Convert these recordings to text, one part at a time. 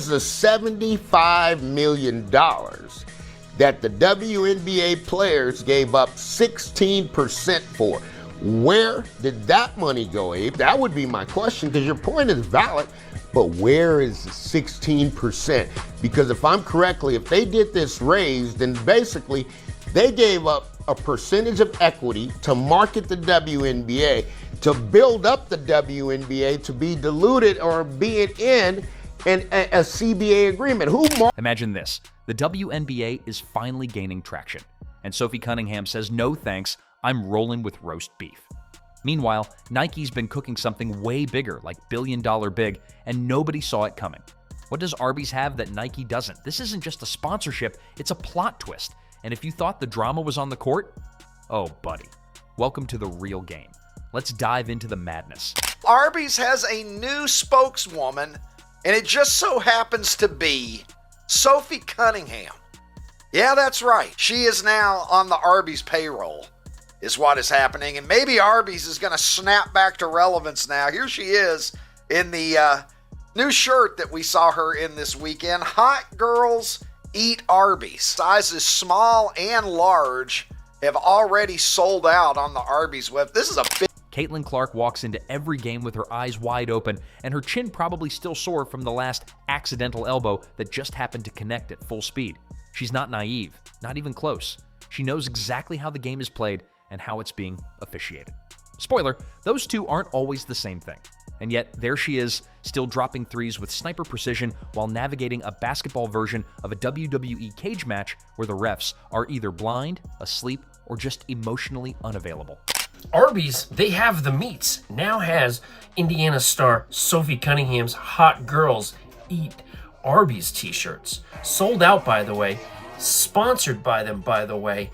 the $75 million that the WNBA players gave up 16% for. Where did that money go, Abe? That would be my question, because your point is valid, but where is the 16%? Because if I'm correctly, if they did this raise, then basically they gave up a percentage of equity to market the WNBA, to build up the WNBA to be diluted or be it in a CBA agreement. Imagine this. The WNBA is finally gaining traction, and Sophie Cunningham says, no thanks, I'm rolling with roast beef. Meanwhile, Nike's been cooking something way bigger, like billion-dollar big, and nobody saw it coming. What does Arby's have that Nike doesn't? This isn't just a sponsorship, it's a plot twist. And if you thought the drama was on the court, oh, buddy, welcome to the real game. Let's dive into the madness. Arby's has a new spokeswoman, and it just so happens to be Sophie Cunningham. Yeah, that's right. She is now on the Arby's payroll, is what is happening. And maybe Arby's is going to snap back to relevance now. Here she is in the new shirt that we saw her in this weekend. Hot girls eat Arby's. Sizes small and large have already sold out on the Arby's web. This is a big... Caitlyn Clark walks into every game with her eyes wide open and her chin probably still sore from the last accidental elbow that just happened to connect at full speed. She's not naive, not even close. She knows exactly how the game is played and how it's being officiated. Spoiler, those two aren't always the same thing. And yet, there she is, still dropping threes with sniper precision while navigating a basketball version of a WWE cage match where the refs are either blind, asleep, or just emotionally unavailable. Arby's, they have the meats, now has Indiana star Sophie Cunningham's Hot Girls Eat Arby's t-shirts. Sold out, by the way. Sponsored by them, by the way.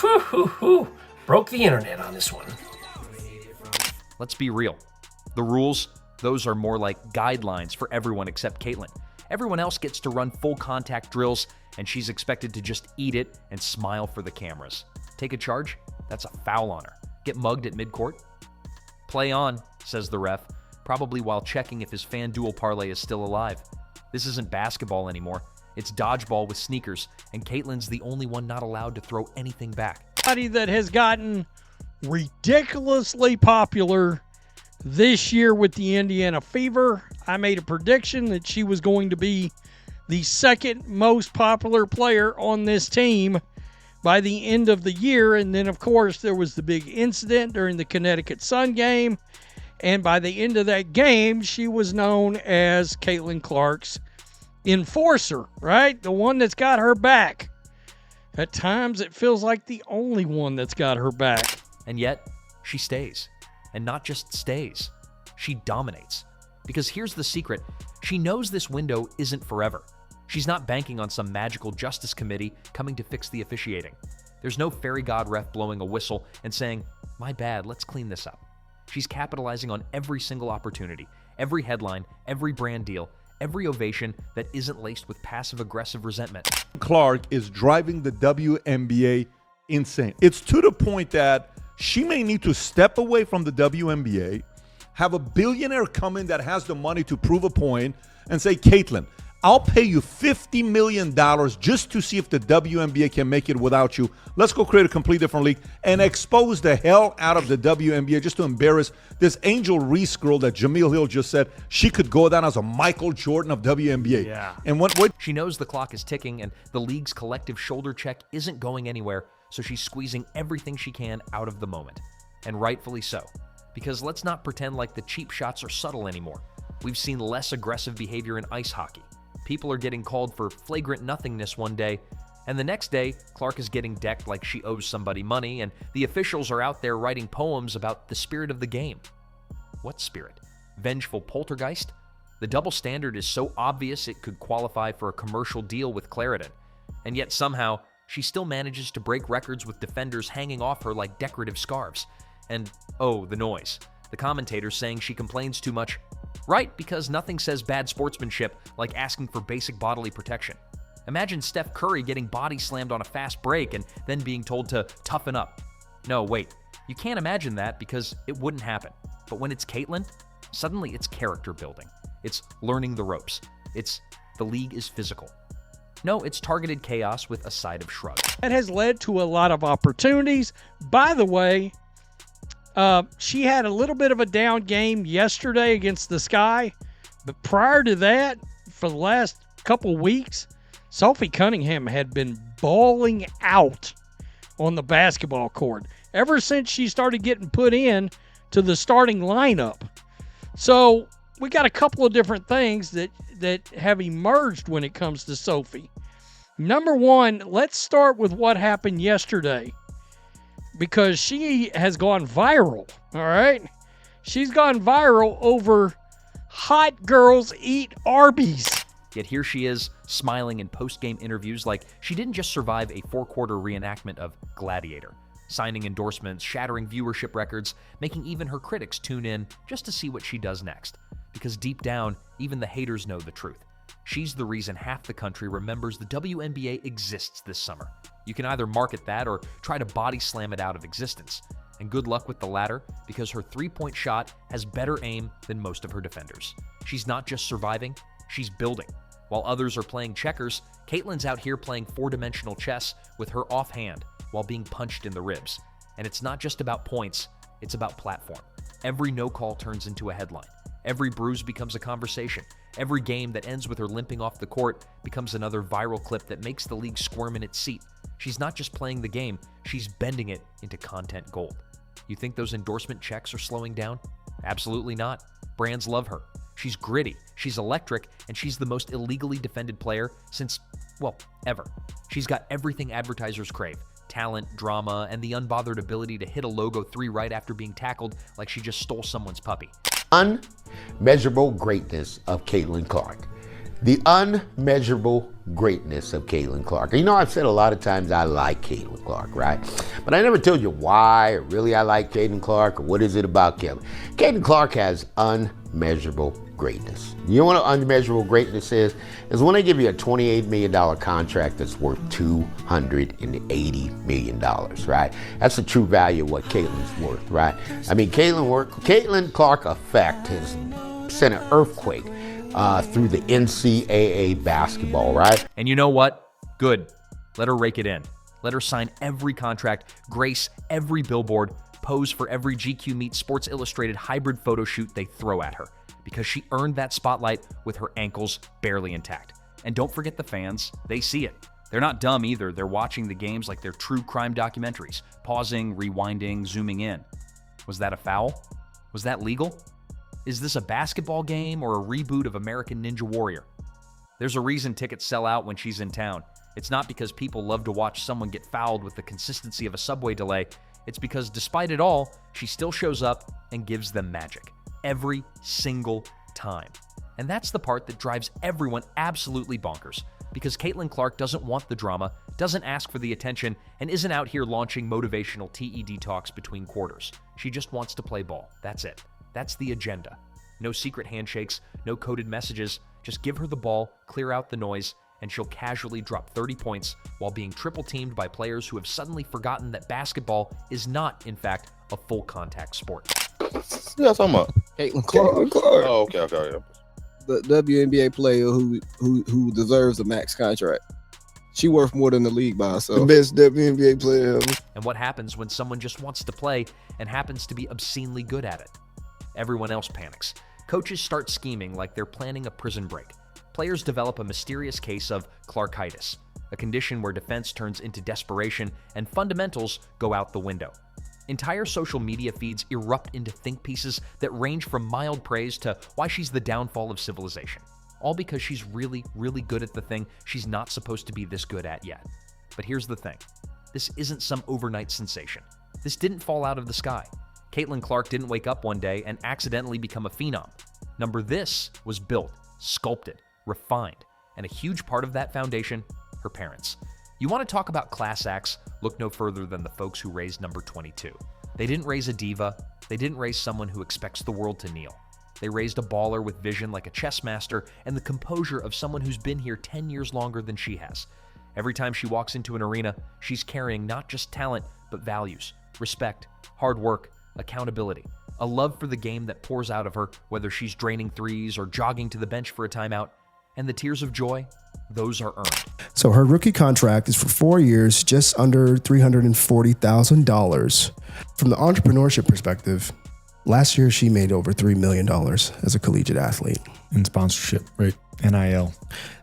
Whew. Broke the internet on this one. Let's be real. The rules, those are more like guidelines for everyone except Caitlyn. Everyone else gets to run full contact drills, and she's expected to just eat it and smile for the cameras. Take a charge? That's a foul on her. Get mugged at midcourt? Play on, says the ref, probably while checking if his FanDuel parlay is still alive. This isn't basketball anymore. It's dodgeball with sneakers, and Caitlyn's the only one not allowed to throw anything back. Somebody that has gotten ridiculously popular this year with the Indiana Fever. I made a prediction that she was going to be the second most popular player on this team by the end of the year. And then, of course, there was the big incident during the Connecticut Sun game. And by the end of that game, she was known as Caitlyn Clark's enforcer, right? The one that's got her back. At times, it feels like the only one that's got her back. And yet, she stays. And not just stays, she dominates. Because here's the secret, she knows this window isn't forever. She's not banking on some magical justice committee coming to fix the officiating. There's no fairy god ref blowing a whistle and saying, my bad, let's clean this up. She's capitalizing on every single opportunity, every headline, every brand deal, every ovation that isn't laced with passive-aggressive resentment. Clark is driving the WNBA insane. It's to the point that she may need to step away from the WNBA, have a billionaire come in that has the money to prove a point, and say, Caitlyn, I'll pay you $50 million just to see if the WNBA can make it without you. Let's go create a complete different league and expose the hell out of the WNBA just to embarrass this Angel Reese girl that Jameel Hill just said she could go down as a Michael Jordan of WNBA. Yeah. And what she knows the clock is ticking and the league's collective shoulder check isn't going anywhere, so she's squeezing everything she can out of the moment. And rightfully so. Because let's not pretend like the cheap shots are subtle anymore. We've seen less aggressive behavior in ice hockey. People are getting called for flagrant nothingness one day, and the next day, Clark is getting decked like she owes somebody money, and the officials are out there writing poems about the spirit of the game. What spirit? Vengeful poltergeist? The double standard is so obvious it could qualify for a commercial deal with Claritin, and yet somehow, she still manages to break records with defenders hanging off her like decorative scarves. And, oh, the noise. The commentators saying she complains too much. Right, because nothing says bad sportsmanship like asking for basic bodily protection. Imagine Steph Curry getting body slammed on a fast break and then being told to toughen up. No, wait. You can't imagine that because it wouldn't happen. But when it's Caitlyn, suddenly it's character building. It's learning the ropes. It's The league is physical. No, it's targeted chaos with a side of shrug. That has led to a lot of opportunities. By the way, she had a little bit of a down game yesterday against the Sky, but prior to that, for the last couple weeks, Sophie Cunningham had been balling out on the basketball court ever since she started getting put in to the starting lineup. So we got a couple of different things that have emerged when it comes to Sophie. Number one, let's start with what happened yesterday, because she has gone viral, all right? She's gone viral over hot girls eat Arby's. Yet here she is, smiling in post-game interviews like she didn't just survive a 4-quarter reenactment of Gladiator, signing endorsements, shattering viewership records, making even her critics tune in just to see what she does next. Because deep down, even the haters know the truth. She's the reason half the country remembers the WNBA exists this summer. You can either market that or try to body slam it out of existence. And good luck with the latter, because her three-point shot has better aim than most of her defenders. She's not just surviving, she's building. While others are playing checkers, Caitlyn's out here playing four-dimensional chess with her offhand while being punched in the ribs. And it's not just about points, it's about platform. Every no-call turns into a headline. Every bruise becomes a conversation. Every game that ends with her limping off the court becomes another viral clip that makes the league squirm in its seat. She's not just playing the game, she's bending it into content gold. You think those endorsement checks are slowing down? Absolutely not. Brands love her. She's gritty, she's electric, and she's the most illegally defended player since, well, ever. She's got everything advertisers crave. Talent, drama, and the unbothered ability to hit a logo 3 right after being tackled like she just stole someone's puppy. Unmeasurable greatness of Caitlyn Clark. The unmeasurable greatness of Caitlyn Clark. You know, I've said a lot of times I like Caitlyn Clark, right? But I never told you why or really I like Caitlyn Clark or what is it about Caitlyn. Caitlyn Clark has unmeasurable greatness. You know what unmeasurable greatness is? Is when they give you a $28 million contract that's worth $280 million, right? That's the true value of what Caitlyn's worth, right? I mean, Caitlyn Clark effect has sent an earthquake through the NCAA basketball, right? And you know what? Good. Let her rake it in. Let her sign every contract, grace every billboard, pose for every GQ Meets Sports Illustrated hybrid photo shoot they throw at her, because she earned that spotlight with her ankles barely intact. And don't forget the fans. They see it. They're not dumb either. They're watching the games like they're true crime documentaries, pausing, rewinding, zooming in. Was that a foul? Was that legal? Is this a basketball game or a reboot of American Ninja Warrior? There's a reason tickets sell out when she's in town. It's not because people love to watch someone get fouled with the consistency of a subway delay. It's because despite it all, she still shows up and gives them magic. Every single time. And that's the part that drives everyone absolutely bonkers, because Caitlyn Clark doesn't want the drama, doesn't ask for the attention, and isn't out here launching motivational TED talks between quarters. She just wants to play ball. That's it. That's the agenda. No secret handshakes, no coded messages. Just give her the ball, clear out the noise, and she'll casually drop 30 points while being triple-teamed by players who have suddenly forgotten that basketball is not, in fact, a full contact sport. Yeah, talking about Caitlyn Clark. Oh, okay. The WNBA player who deserves a max contract. She worth more than the league by herself. The best WNBA player ever. And what happens when someone just wants to play and happens to be obscenely good at it? Everyone else panics. Coaches start scheming like they're planning a prison break. Players develop a mysterious case of Clarkitis, a condition where defense turns into desperation and fundamentals go out the window. Entire social media feeds erupt into think pieces that range from mild praise to why she's the downfall of civilization. All because she's really, really good at the thing she's not supposed to be this good at yet. But here's the thing. This isn't some overnight sensation. This didn't fall out of the sky. Caitlyn Clark didn't wake up one day and accidentally become a phenom. This was built, sculpted, refined, and a huge part of that foundation, her parents. You want to talk about class acts? Look no further than the folks who raised number 22. They didn't raise a diva. They didn't raise someone who expects the world to kneel. They raised a baller with vision like a chess master and the composure of someone who's been here 10 years longer than she has. Every time she walks into an arena, she's carrying not just talent, but values, respect, hard work, accountability, a love for the game that pours out of her, whether she's draining threes or jogging to the bench for a timeout. And the tears of joy, those are earned. So her rookie contract is for 4 years, just under $340,000. From the entrepreneurship perspective, last year she made over $3 million as a collegiate athlete. In sponsorship, right? NIL.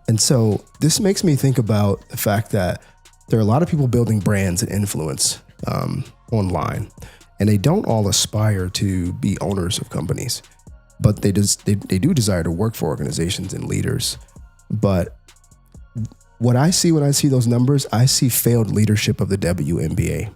And so this makes me think about the fact that there are a lot of people building brands and influence online, and they don't all aspire to be owners of companies, but they do desire to work for organizations and leaders. But what I see when I see those numbers, I see failed leadership of the WNBA.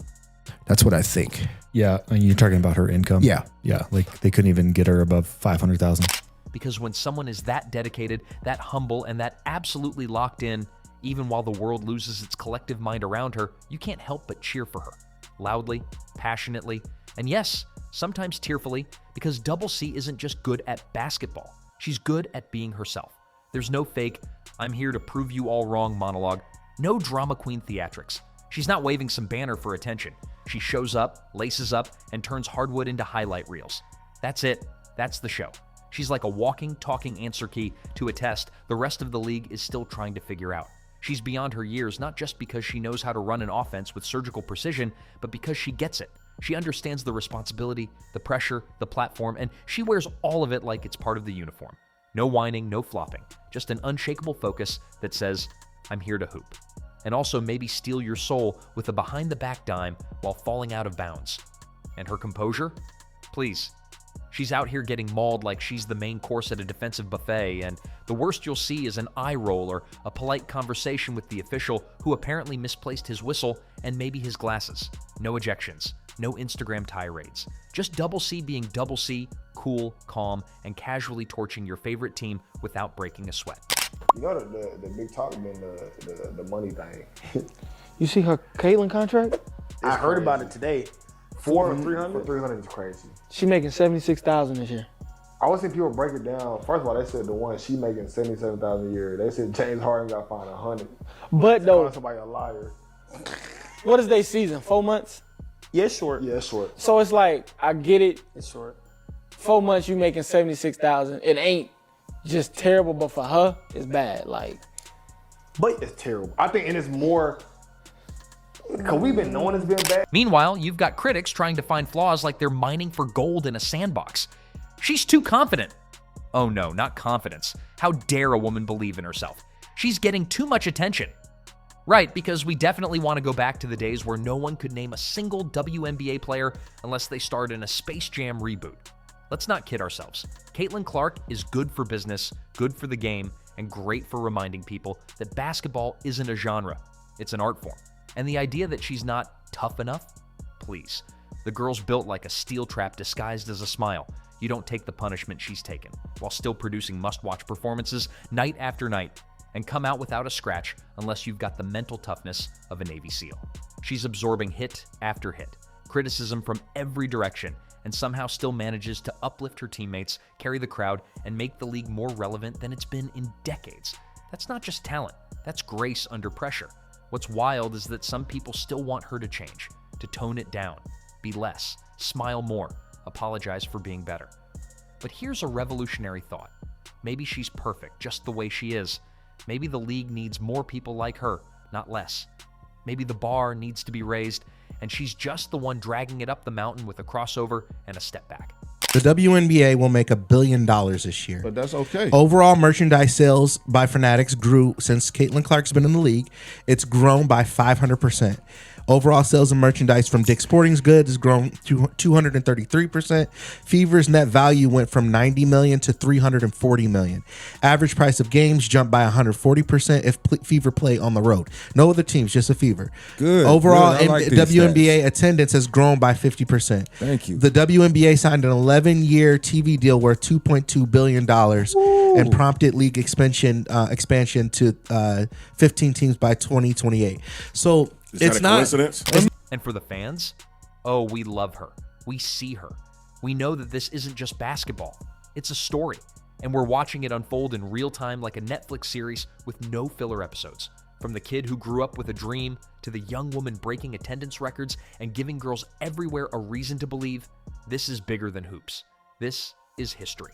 That's what I think. Yeah, and you're talking about her income. Yeah. Like they couldn't even get her above 500,000. Because when someone is that dedicated, that humble, and that absolutely locked in, even while the world loses its collective mind around her, you can't help but cheer for her. Loudly, passionately, and yes, sometimes tearfully, because Double C isn't just good at basketball. She's good at being herself. There's no fake, I'm here to prove you all wrong monologue. No drama queen theatrics. She's not waving some banner for attention. She shows up, laces up, and turns hardwood into highlight reels. That's it. That's the show. She's like a walking, talking answer key to a test the rest of the league is still trying to figure out. She's beyond her years, not just because she knows how to run an offense with surgical precision, but because she gets it. She understands the responsibility, the pressure, the platform, and she wears all of it like it's part of the uniform. No whining, no flopping, just an unshakable focus that says, I'm here to hoop. And also maybe steal your soul with a behind-the-back dime while falling out of bounds. And her composure? Please. She's out here getting mauled like she's the main course at a defensive buffet, and the worst you'll see is an eye roll or a polite conversation with the official who apparently misplaced his whistle and maybe his glasses. No ejections, no Instagram tirades. Just Double C being Double C, cool, calm, and casually torching your favorite team without breaking a sweat. You know the big talk been the money thing. You see her Caitlyn contract? I heard about it today. For 300 is crazy. She making $76,000 this year. I was seeing people break it down. First of all, they said the one she making $77,000 a year. They said James Harden got fined $100. But though, calling somebody a liar. What is their season? 4 months? Yeah, it's short. Yeah, it's short. So it's like, I get it. It's short. 4 months you making $76,000. It ain't just terrible, but for her, it's bad. Like, but it's terrible. I think, and it's more. Because we've been knowing it's been bad. Meanwhile, you've got critics trying to find flaws like they're mining for gold in a sandbox. She's too confident. Oh no, not confidence. How dare a woman believe in herself? She's getting too much attention. Right, because we definitely want to go back to the days where no one could name a single WNBA player unless they starred in a Space Jam reboot. Let's not kid ourselves. Caitlyn Clark is good for business, good for the game, and great for reminding people that basketball isn't a genre, it's an art form. And the idea that she's not tough enough? Please. The girl's built like a steel trap disguised as a smile. You don't take the punishment she's taken, while still producing must-watch performances night after night, and come out without a scratch unless you've got the mental toughness of a Navy SEAL. She's absorbing hit after hit, criticism from every direction, and somehow still manages to uplift her teammates, carry the crowd, and make the league more relevant than it's been in decades. That's not just talent, that's grace under pressure. What's wild is that some people still want her to change, to tone it down, be less, smile more, apologize for being better. But here's a revolutionary thought. Maybe she's perfect just the way she is. Maybe the league needs more people like her, not less. Maybe the bar needs to be raised, and she's just the one dragging it up the mountain with a crossover and a step back. The WNBA will make $1 billion this year. But that's okay. Overall merchandise sales by Fanatics grew since Caitlyn Clark's been in the league. It's grown by 500%. Overall sales of merchandise from Dick's Sporting Goods has grown to 233%. Fever's net value went from $90 million to $340 million. Average price of games jumped by 140% if Fever play on the road. No other teams, just a Fever. Good. Overall, good. Like WNBA attendance has grown by 50%. Thank you. The WNBA signed an 11-year TV deal worth $2.2 billion and prompted league expansion to 15 teams by 2028. So it's not coincidence. And for the fans, oh, we love her. We see her. We know that this isn't just basketball. It's a story. And we're watching it unfold in real time like a Netflix series with no filler episodes. From the kid who grew up with a dream to the young woman breaking attendance records and giving girls everywhere a reason to believe this is bigger than hoops. This is history.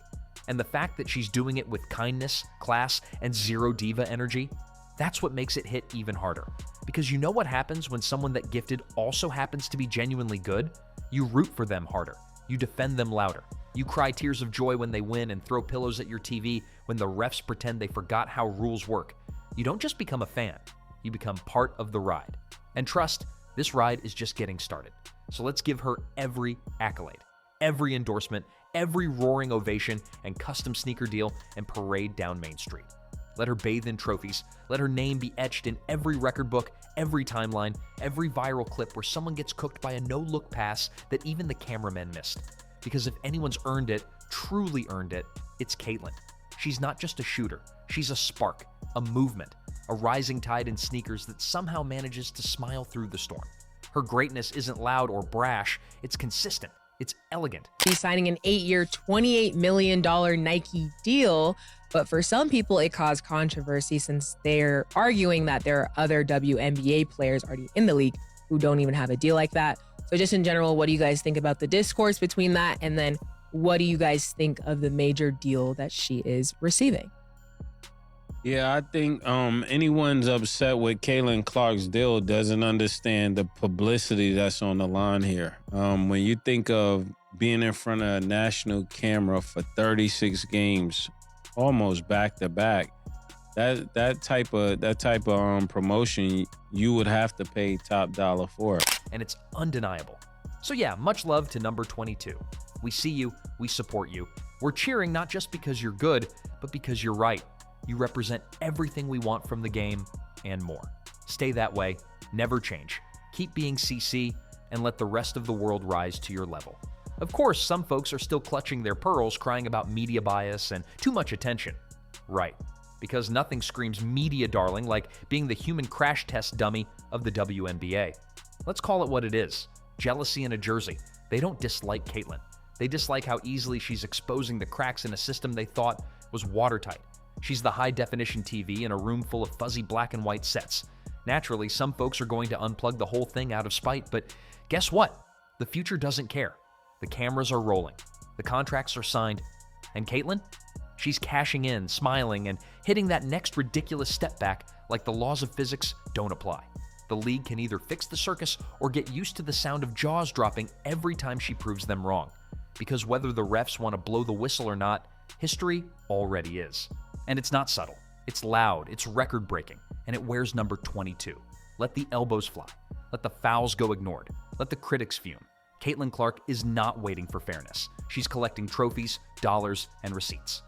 And the fact that she's doing it with kindness, class, and zero diva energy, that's what makes it hit even harder. Because you know what happens when someone that gifted also happens to be genuinely good? You root for them harder. You defend them louder. You cry tears of joy when they win and throw pillows at your TV when the refs pretend they forgot how rules work. You don't just become a fan, you become part of the ride. And trust, this ride is just getting started. So let's give her every accolade, every endorsement, every roaring ovation and custom sneaker deal and parade down Main Street. Let her bathe in trophies. Let her name be etched in every record book, every timeline, every viral clip where someone gets cooked by a no-look pass that even the cameramen missed. Because if anyone's earned it, truly earned it, it's Caitlyn. She's not just a shooter. She's a spark, a movement, a rising tide in sneakers that somehow manages to smile through the storm. Her greatness isn't loud or brash. It's consistent. It's elegant. He's signing an 8-year, $28 million Nike deal. But for some people, it caused controversy since they're arguing that there are other WNBA players already in the league who don't even have a deal like that. So just in general, what do you guys think about the discourse between that? And then what do you guys think of the major deal that she is receiving? Yeah, I think anyone's upset with Caitlyn Clark's deal doesn't understand the publicity that's on the line here. When you think of being in front of a national camera for 36 games, almost back to back, that type of promotion, you would have to pay top dollar for it. And it's undeniable. So yeah, much love to number 22. We see you, we support you. We're cheering not just because you're good, but because you're right. You represent everything we want from the game and more. Stay that way, never change. Keep being CC and let the rest of the world rise to your level. Of course, some folks are still clutching their pearls, crying about media bias and too much attention. Right, because nothing screams media darling like being the human crash test dummy of the WNBA. Let's call it what it is. Jealousy in a jersey. They don't dislike Caitlyn. They dislike how easily she's exposing the cracks in a system they thought was watertight. She's the high-definition TV in a room full of fuzzy black and white sets. Naturally, some folks are going to unplug the whole thing out of spite, but guess what? The future doesn't care. The cameras are rolling. The contracts are signed. And Caitlyn? She's cashing in, smiling, and hitting that next ridiculous step back like the laws of physics don't apply. The league can either fix the circus or get used to the sound of jaws dropping every time she proves them wrong. Because whether the refs want to blow the whistle or not, history already is. And it's not subtle. It's loud, it's record-breaking, and it wears number 22. Let the elbows fly. Let the fouls go ignored. Let the critics fume. Caitlyn Clark is not waiting for fairness. She's collecting trophies, dollars, and receipts.